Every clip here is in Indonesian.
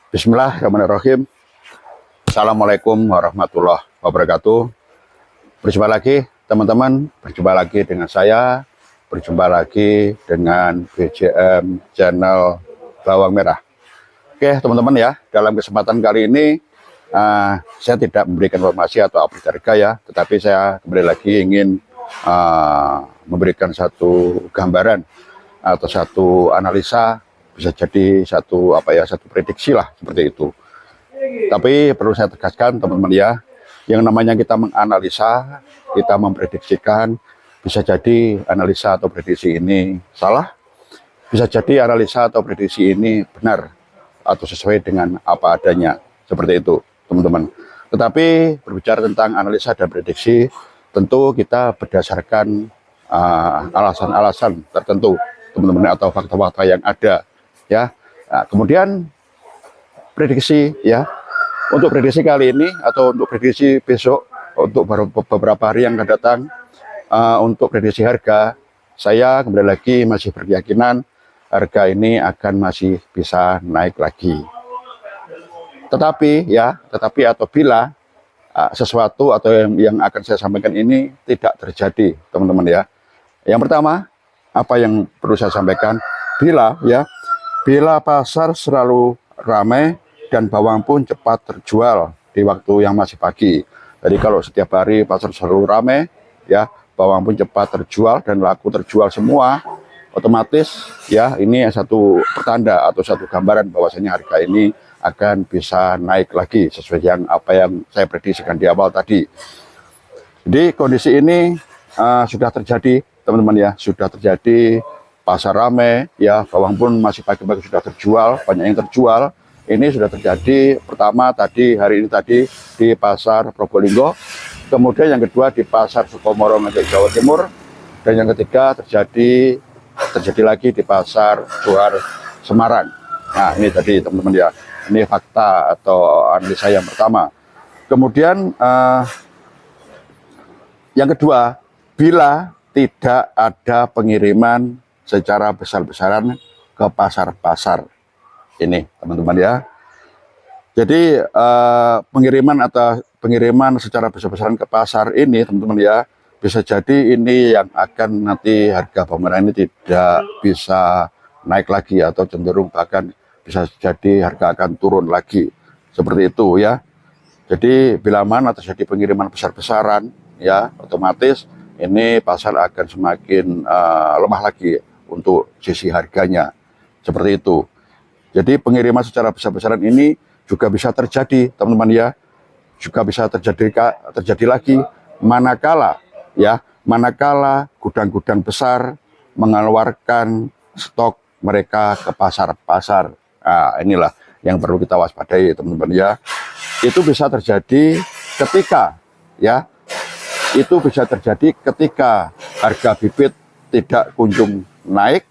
Bismillahirrahmanirrahim. Assalamualaikum warahmatullahi wabarakatuh. Berjumpa lagi teman-teman, berjumpa lagi dengan saya, berjumpa lagi dengan BJM channel Bawang Merah. Oke teman-teman ya, dalam kesempatan kali ini saya tidak memberikan informasi atau update harga ya, tetapi saya kembali lagi ingin memberikan satu gambaran atau satu analisa, bisa jadi satu prediksi lah seperti itu. Tapi perlu saya tegaskan teman-teman ya, yang namanya kita menganalisa, kita memprediksikan, bisa jadi analisa atau prediksi ini salah, bisa jadi analisa atau prediksi ini benar atau sesuai dengan apa adanya, seperti itu teman-teman. Tetapi berbicara tentang analisa dan prediksi, tentu kita berdasarkan alasan-alasan tertentu teman-teman, atau fakta-fakta yang ada ya. Nah, kemudian prediksi ya, untuk prediksi kali ini atau untuk prediksi besok, untuk beberapa hari yang akan datang, untuk prediksi harga, saya kembali lagi masih berkeyakinan harga ini akan masih bisa naik lagi. Tetapi apabila sesuatu atau yang akan saya sampaikan ini tidak terjadi teman-teman ya. Yang pertama, apa yang perlu saya sampaikan, bila pasar selalu ramai dan bawang pun cepat terjual di waktu yang masih pagi. Jadi kalau setiap hari pasar selalu ramai ya, bawang pun cepat terjual dan laku terjual semua, otomatis ya ini satu pertanda atau satu gambaran bahwasanya harga ini akan bisa naik lagi sesuai apa yang saya prediksikan di awal tadi. Jadi kondisi ini sudah terjadi teman-teman ya, sudah terjadi, pasar ramai ya, bawang pun masih pagi-pagi sudah terjual, banyak yang terjual. Ini sudah terjadi pertama tadi, hari ini tadi di pasar Probolinggo, kemudian yang kedua di pasar Sukomoro Ngejek Jawa Timur, dan yang ketiga terjadi lagi di pasar Johar Semarang. Nah ini tadi teman-teman ya, ini fakta atau analisa yang pertama. Kemudian yang kedua, bila tidak ada pengiriman secara besar-besaran ke pasar-pasar ini teman-teman ya. Jadi pengiriman secara besar-besaran ke pasar ini teman-teman ya, bisa jadi ini yang akan nanti harga bawang merah ini tidak bisa naik lagi, atau cenderung bahkan bisa jadi harga akan turun lagi, seperti itu ya. Jadi bila mana terjadi pengiriman besar-besaran ya, otomatis ini pasar akan semakin lemah lagi untuk sisi harganya, seperti itu. Jadi pengiriman secara besar-besaran ini juga bisa terjadi teman-teman ya, juga bisa terjadi lagi manakala gudang-gudang besar mengeluarkan stok mereka ke pasar-pasar. Nah, inilah yang perlu kita waspadai teman-teman ya. Itu bisa terjadi ketika harga bibit tidak kunjung naik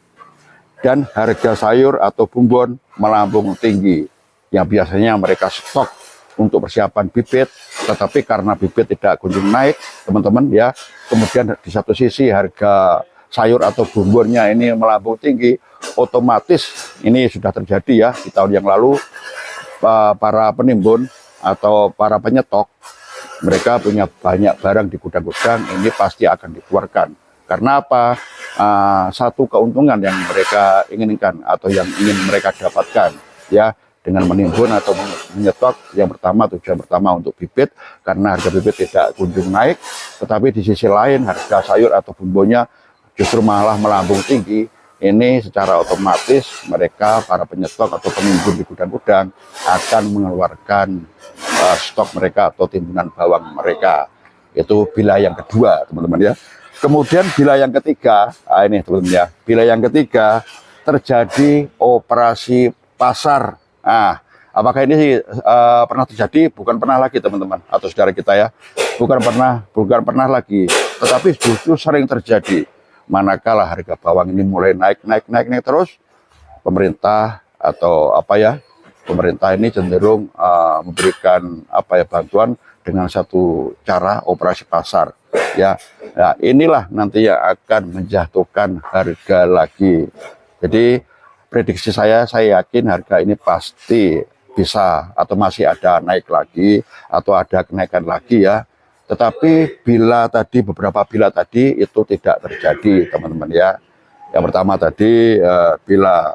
dan harga sayur atau bumbon melambung tinggi, yang biasanya mereka stok untuk persiapan bibit, tetapi karena bibit tidak kunjung naik teman-teman ya, kemudian di satu sisi harga sayur atau bumbonnya ini melambung tinggi, otomatis ini sudah terjadi ya di tahun yang lalu. Para penimbun atau para penyetok, mereka punya banyak barang di gudang-gudang, ini pasti akan dikeluarkan. Karena apa? Satu keuntungan yang mereka inginkan atau yang ingin mereka dapatkan ya dengan menimbun atau menyetok, tujuan pertama untuk bibit, karena harga bibit tidak kunjung naik, tetapi di sisi lain harga sayur atau bumbonnya justru malah melambung tinggi. Ini secara otomatis mereka, para penyetok atau penimbun di gudang-gudang, akan mengeluarkan stok mereka atau timbunan bawang mereka. Itu bila yang kedua teman-teman ya. Kemudian bila yang ketiga, ini teman-teman ya, bila yang ketiga terjadi operasi pasar. Nah, apakah ini pernah terjadi? Bukan pernah lagi teman-teman atau saudara kita ya, bukan pernah lagi, tetapi justru sering terjadi. Manakala harga bawang ini mulai naik terus, pemerintah atau pemerintah ini cenderung memberikan bantuan dengan satu cara operasi pasar ya. Nah, inilah nanti yang akan menjatuhkan harga lagi. Jadi prediksi saya yakin harga ini pasti bisa atau masih ada naik lagi atau ada kenaikan lagi ya. Tetapi beberapa bila tadi itu tidak terjadi, teman-teman ya. Yang pertama tadi bila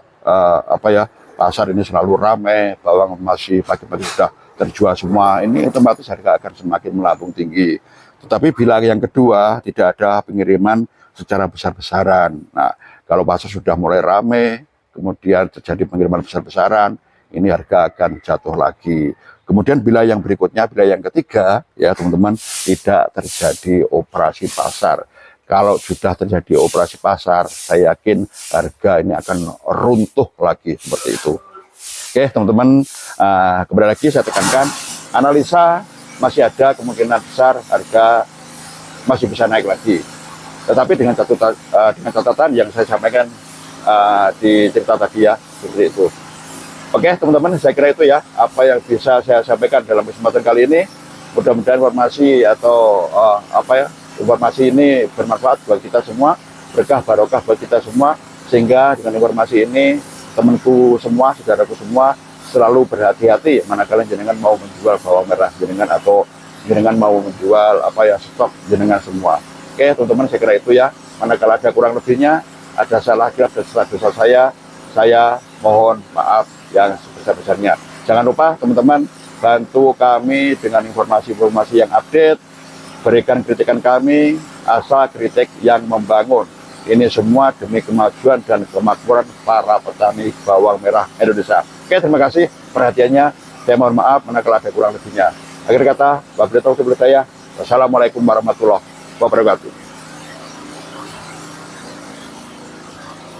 pasar ini selalu ramai, bawang masih pagi-pagi sudah terjual semua, ini otomatis harga akan semakin melambung tinggi. Tetapi bila yang kedua tidak ada pengiriman secara besar-besaran. Nah, kalau pasar sudah mulai ramai, kemudian terjadi pengiriman besar-besaran, ini harga akan jatuh lagi. Kemudian bila yang berikutnya, bila yang ketiga, ya teman-teman, tidak terjadi operasi pasar. Kalau sudah terjadi operasi pasar, saya yakin harga ini akan runtuh lagi seperti itu. Oke, teman-teman, kembali lagi saya tekankan, analisa masih ada kemungkinan besar harga masih bisa naik lagi. Tetapi dengan catatan yang saya sampaikan di cerita tadi ya, seperti itu. Oke, teman-teman, saya kira itu ya apa yang bisa saya sampaikan dalam kesempatan kali ini. Mudah-mudahan informasi atau informasi ini bermanfaat buat kita semua, berkah barokah buat kita semua, sehingga dengan informasi ini temanku semua, saudaraku semua selalu berhati-hati manakala jenengan mau menjual bawang merah jenengan atau jenengan mau menjual stok jenengan semua. Oke, teman-teman, saya kira itu ya. Manakala ada kurang lebihnya, ada salah kilaf dan salah dosa saya mohon maaf yang sebesar-besarnya. Jangan lupa teman-teman bantu kami dengan informasi-informasi yang update, berikan kritikan kami, asal kritik yang membangun. Ini semua demi kemajuan dan kemakmuran para petani bawang merah Indonesia. Oke, terima kasih perhatiannya. Saya mohon maaf manakala ada kurang lebihnya. Akhir kata, wabillahi taufiq wal hidayah. Wassalamualaikum warahmatullahi wabarakatuh.